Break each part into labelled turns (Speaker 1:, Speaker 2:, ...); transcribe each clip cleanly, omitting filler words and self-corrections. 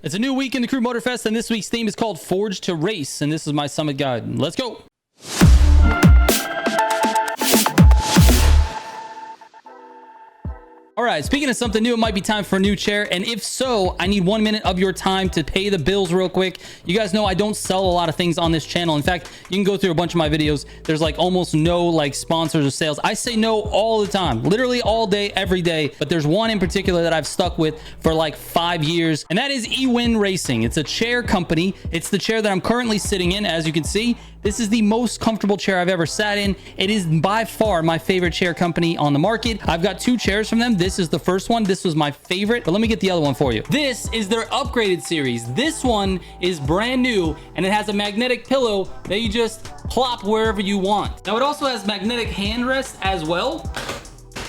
Speaker 1: It's a new week in the Crew Motorfest, and this week's theme is called Forged to Race, and this is my summit guide. Let's go. All right, speaking of something new, it might be time for a new chair. And if so, I need 1 minute of your time to pay the bills real quick. You guys know I don't sell a lot of things on this channel. In fact, you can go through a bunch of my videos. There's like almost no like sponsors or sales. I say no all the time, literally all day, every day. But there's one in particular that I've stuck with for like 5 years, and that is eWin Racing. It's a chair company. It's the chair that I'm currently sitting in. As you can see, this is the most comfortable chair I've ever sat in. It is by far my favorite chair company on the market. I've got 2 chairs from them. This is the first one. This was my favorite, but let me get the other one for you. This is their upgraded series. This one is brand new, and it has a magnetic pillow that you just plop wherever you want. Now, it also has magnetic handrest as well.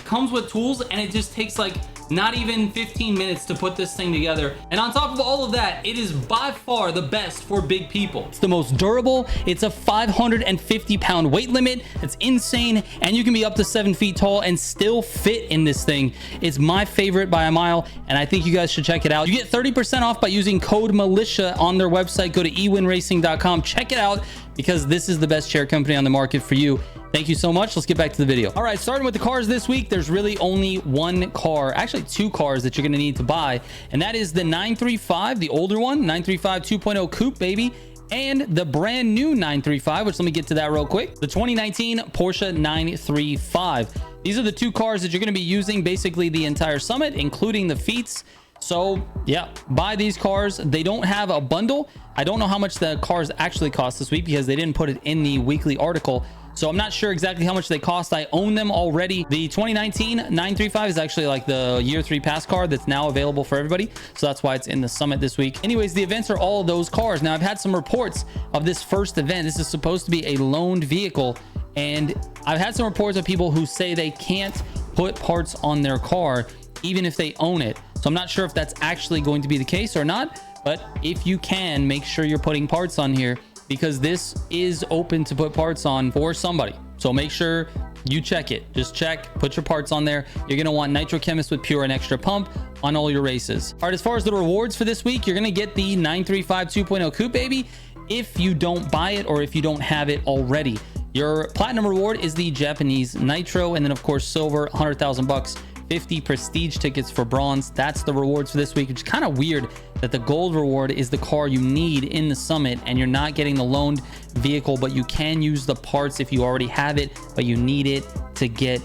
Speaker 1: Comes with tools, and it just takes like not even 15 minutes to put this thing together. And on top of all of that, it is by far the best for big people. It's the most durable. It's a 550-pound weight limit. It's insane. And you can be up to 7 feet tall and still fit in this thing. It's my favorite by a mile, and I think you guys should check it out. You get 30% off by using code Militia on their website. Go to ewinracing.com. Check it out, because this is the best chair company on the market for you. Thank you so much. Let's get back to the video. All right, starting with the cars this week, there's really only one car, actually 2 cars that you're going to need to buy, and that is the 935, the older one, 935 2.0 Coupe, baby, and the brand new 935, which let me get to that real quick, the 2019 Porsche 935. These are the 2 cars that you're going to be using basically the entire summit, including the Feats. So yeah, buy these cars. They don't have a bundle. I don't know how much the cars actually cost this week because they didn't put it in the weekly article. So I'm not sure exactly how much they cost. I own them already. The 2019 935 is actually like the year 3 pass car that's now available for everybody. So that's why it's in the summit this week. Anyways, the events are all of those cars. Now, I've had some reports of this first event. This is supposed to be a loaned vehicle, and I've had some reports of people who say they can't put parts on their car even if they own it. So I'm not sure if that's actually going to be the case or not, but if you can, make sure you're putting parts on here, because this is open to put parts on for somebody. So make sure you check it. Just check, put your parts on there. You're going to want Nitro Chemist with Pure and Extra Pump on all your races. All right, as far as the rewards for this week, you're going to get the 935 2.0 Coupe, baby, if you don't buy it or if you don't have it already. Your platinum reward is the Japanese Nitro, and then of course silver, 100,000 bucks. 50 prestige tickets for bronze. That's the rewards for this week. It's kind of weird that the gold reward is the car you need in the summit, and you're not getting the loaned vehicle, but you can use the parts if you already have it, but you need it to get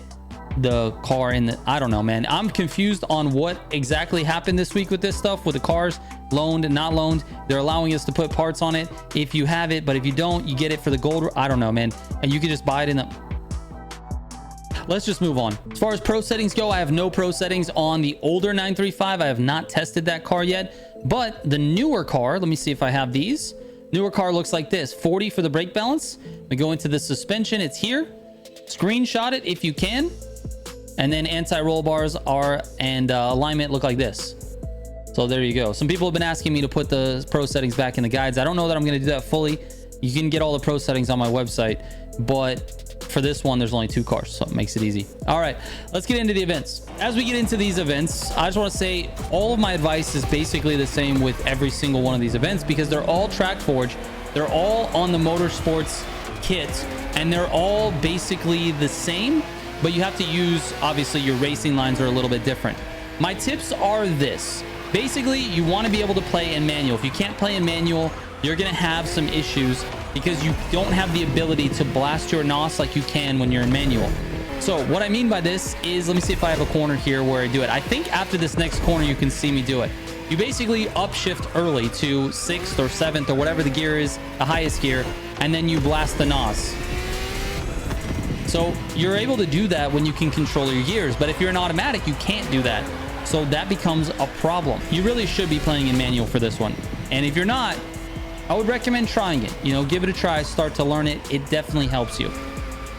Speaker 1: the car in the, I don't know, man. I'm confused on what exactly happened this week with this stuff, with the cars loaned and not loaned. They're allowing us to put parts on it if you have it, but if you don't, you get it for the gold. I don't know, man. And you can just buy it in the... Let's just move on. As far as pro settings go, I have no pro settings on the older 935. I have not tested that car yet, but the newer car, let me see if I have these. Newer car looks like this. 40 for the brake balance. We go into the suspension. It's here. Screenshot it if you can. And then anti-roll bars are, and alignment look like this. So there you go. Some people have been asking me to put the pro settings back in the guides. I don't know that I'm going to do that fully. You can get all the pro settings on my website, but for this one, there's only 2 cars, so it makes it easy. All right, let's get into the events. As we get into these events, I just want to say all of my advice is basically the same with every single one of these events, because they're all track forged. They're all on the motorsports kit, and they're all basically the same, but you have to use, obviously, your racing lines are a little bit different. My tips are this. Basically, you want to be able to play in manual. If you can't play in manual, you're going to have some issues because you don't have the ability to blast your NOS like you can when you're in manual. So what I mean by this is, let me see if I have a corner here where I do it. I think after this next corner, you can see me do it. You basically upshift early to 6th or 7th or whatever the gear is, the highest gear, and then you blast the NOS. So you're able to do that when you can control your gears, but if you're an automatic, you can't do that. So that becomes a problem. You really should be playing in manual for this one. And if you're not, I would recommend trying it. You know, give it a try, start to learn it. It definitely helps you.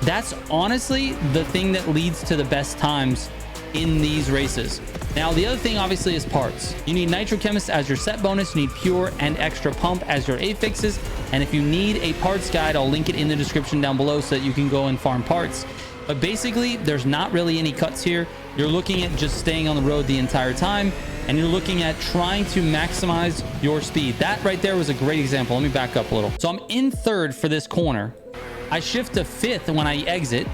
Speaker 1: That's honestly the thing that leads to the best times in these races. Now, the other thing obviously is parts. You need Nitro Chemist as your set bonus. You need Pure and Extra Pump as your affixes. And if you need a parts guide, I'll link it in the description down below so that you can go and farm parts. But basically, there's not really any cuts here. You're looking at just staying on the road the entire time, and you're looking at trying to maximize your speed. That right there was a great example. Let me back up a little. So I'm in third for this corner. I shift to fifth when I exit.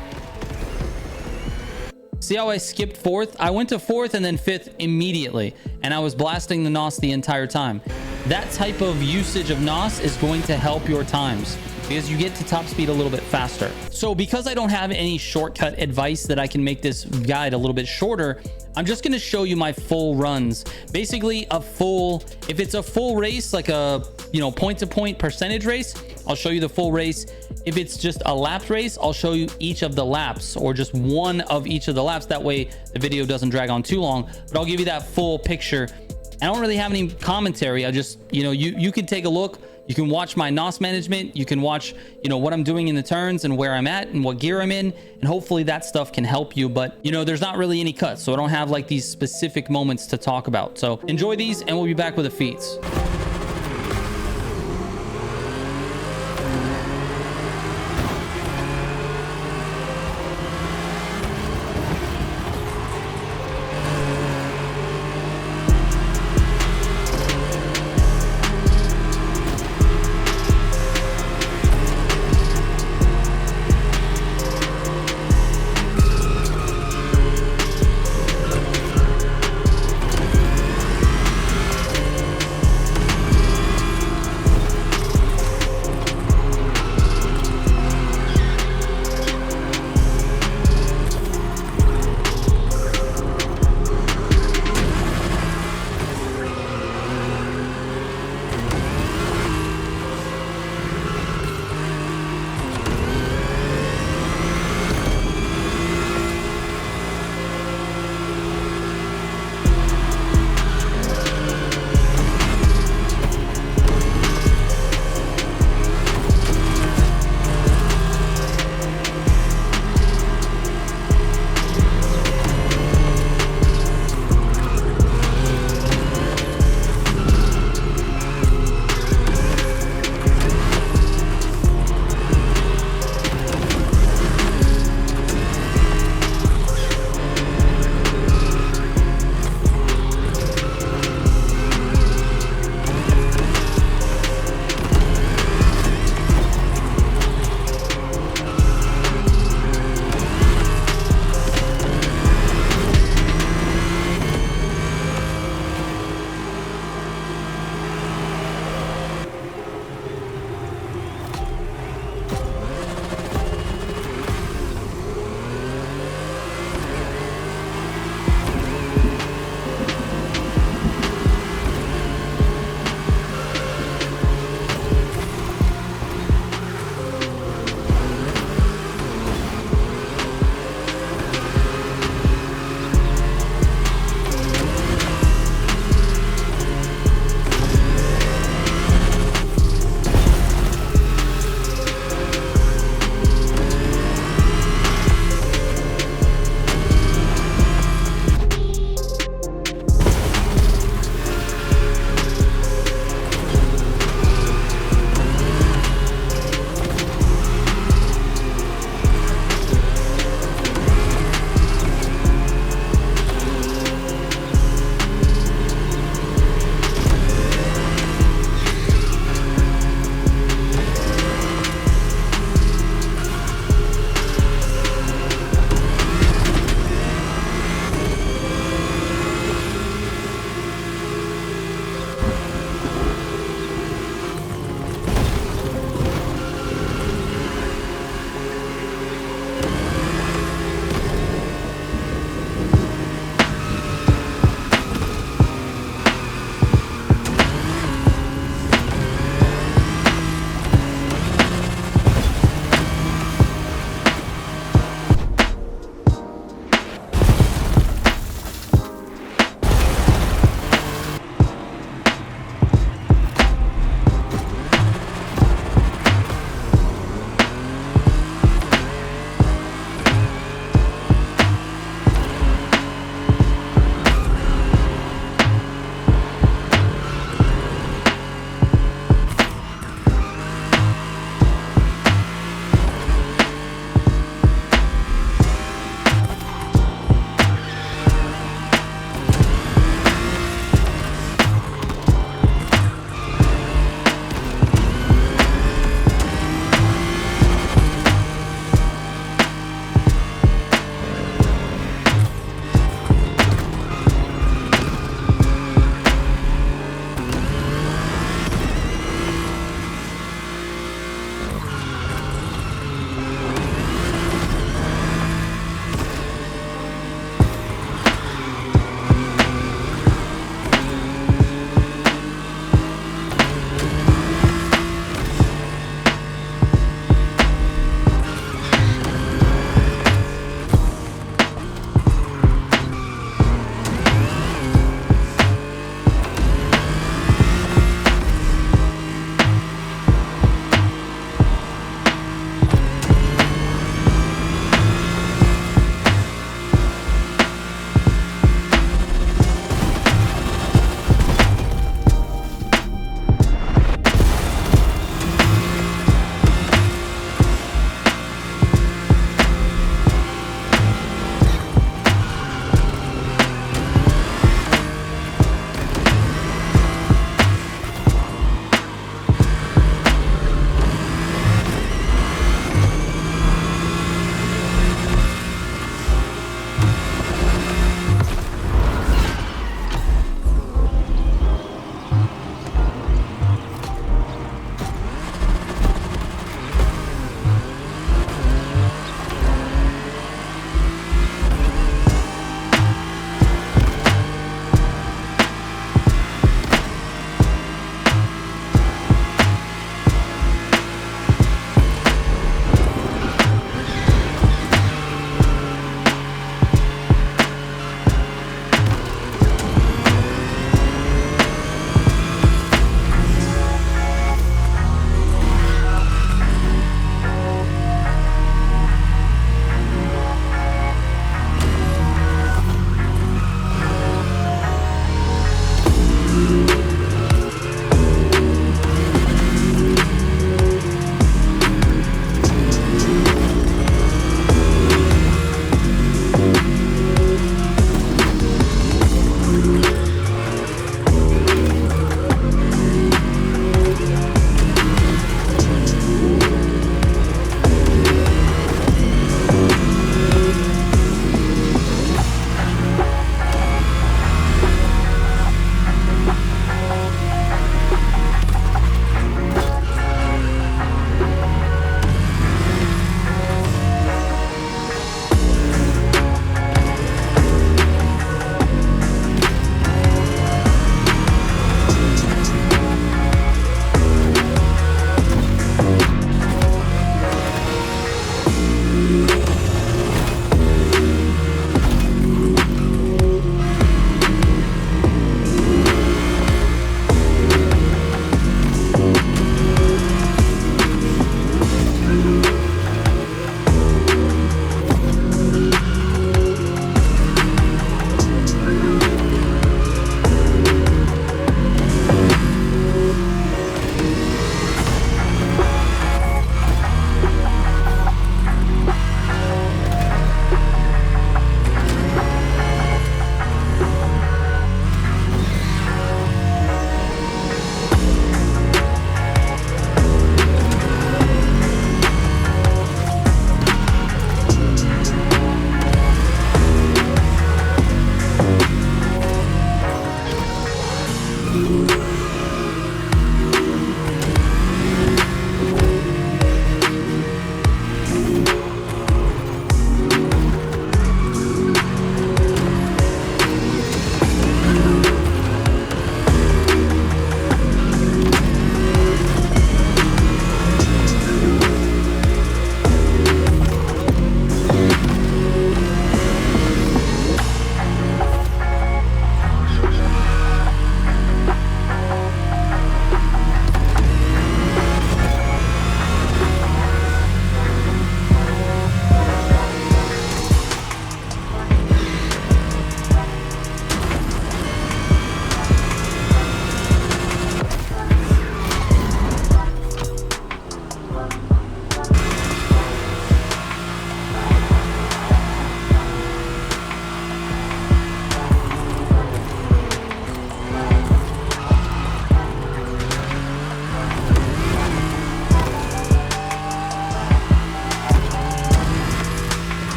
Speaker 1: See how I skipped fourth? I went to fourth and then fifth immediately, and I was blasting the NOS the entire time. That type of usage of NOS is going to help your times because you get to top speed a little bit faster. So because I don't have any shortcut advice that I can make this guide a little bit shorter, I'm just going to show you my full runs. Basically if it's a full race, like a, point to point percentage race, I'll show you the full race. If it's just a lap race, I'll show you each of the laps, or just one of each of the laps. That way the video doesn't drag on too long, but I'll give you that full picture. I don't really have any commentary. I just, you can take a look. You can watch my NOS management. You can watch, what I'm doing in the turns and where I'm at and what gear I'm in. And hopefully that stuff can help you. But, there's not really any cuts. So I don't have like these specific moments to talk about. So enjoy these and we'll be back with the feats.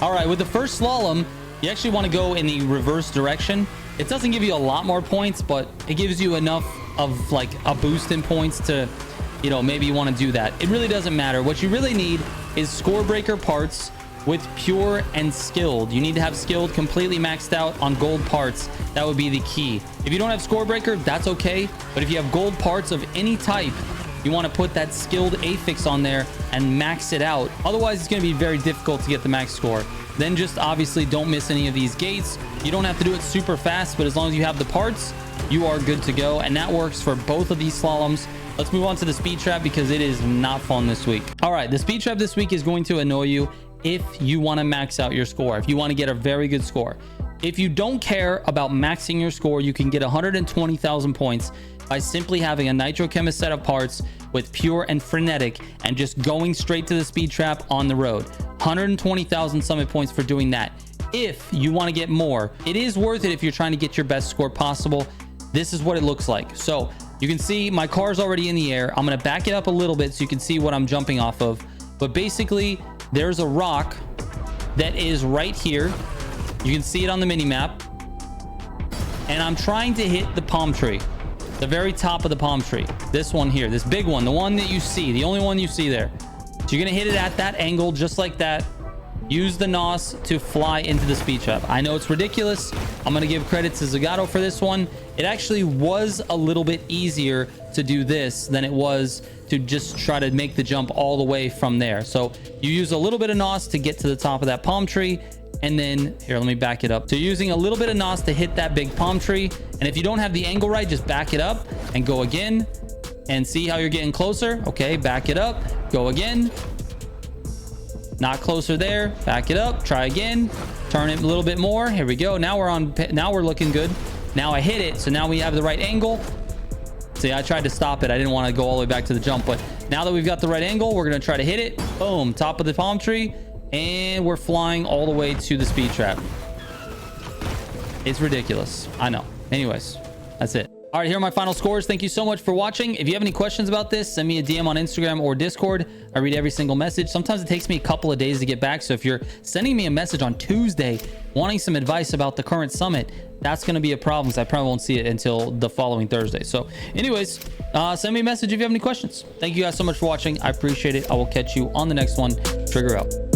Speaker 1: All right, with the first slalom, you actually want to go in the reverse direction. It doesn't give you a lot more points, but it gives you enough of like a boost in points to, you know, maybe you want to do that. It really doesn't matter. What you really need is score breaker parts with pure and skilled. You need to have skilled completely maxed out on gold parts. That would be the key. If you don't have score breaker, that's okay. But if you have gold parts of any type, you want to put that skilled affix on there and max it out. Otherwise, it's going to be very difficult to get the max score. Then just obviously don't miss any of these gates. You don't have to do it super fast, but as long as you have the parts, you are good to go. And that works for both of these slaloms. Let's move on to the speed trap because it is not fun this week. All right, the speed trap this week is going to annoy you if you want to max out your score, if you want to get a very good score. If you don't care about maxing your score, you can get 120,000 points by simply having a nitrochemist set of parts with pure and frenetic and just going straight to the speed trap on the road. 120,000 summit points for doing that. If you want to get more, it is worth it if you're trying to get your best score possible. This is what it looks like. So you can see my car's already in the air. I'm going to back it up a little bit so you can see what I'm jumping off of. But basically, there's a rock that is right here. You can see it on the mini map. And I'm trying to hit the palm tree, the very top of the palm tree. This one here, this big one, the one that you see, the only one you see there. So you're going to hit it at that angle, just like that. Use the NOS to fly into the speed trap. I know it's ridiculous. I'm going to give credit to Zagato for this one. It actually was a little bit easier to do this than it was to just try to make the jump all the way from there. So you use a little bit of NOS to get to the top of that palm tree. And then here, let me back it up. So using a little bit of NOS to hit that big palm tree. And if you don't have the angle right, just back it up and go again and see how you're getting closer. Okay, back it up, go again. Not closer there. Back it up, try again, turn it a little bit more. Here we go. Now we're looking good. Now I hit it. So now we have the right angle. See, I tried to stop it. I didn't want to go all the way back to the jump, but now that we've got the right angle, we're going to try to hit it. Boom, top of the palm tree. And we're flying all the way to the speed trap. It's ridiculous. I know. Anyways, that's it. All right, here are my final scores. Thank you so much for watching. If you have any questions about this, send me a DM on Instagram or Discord. I read every single message. Sometimes it takes me a couple of days to get back. So if you're sending me a message on Tuesday wanting some advice about the current summit, that's going to be a problem because I probably won't see it until the following Thursday. So anyways, send me a message if you have any questions. Thank you guys so much for watching. I appreciate it. I will catch you on the next one. Trigger out.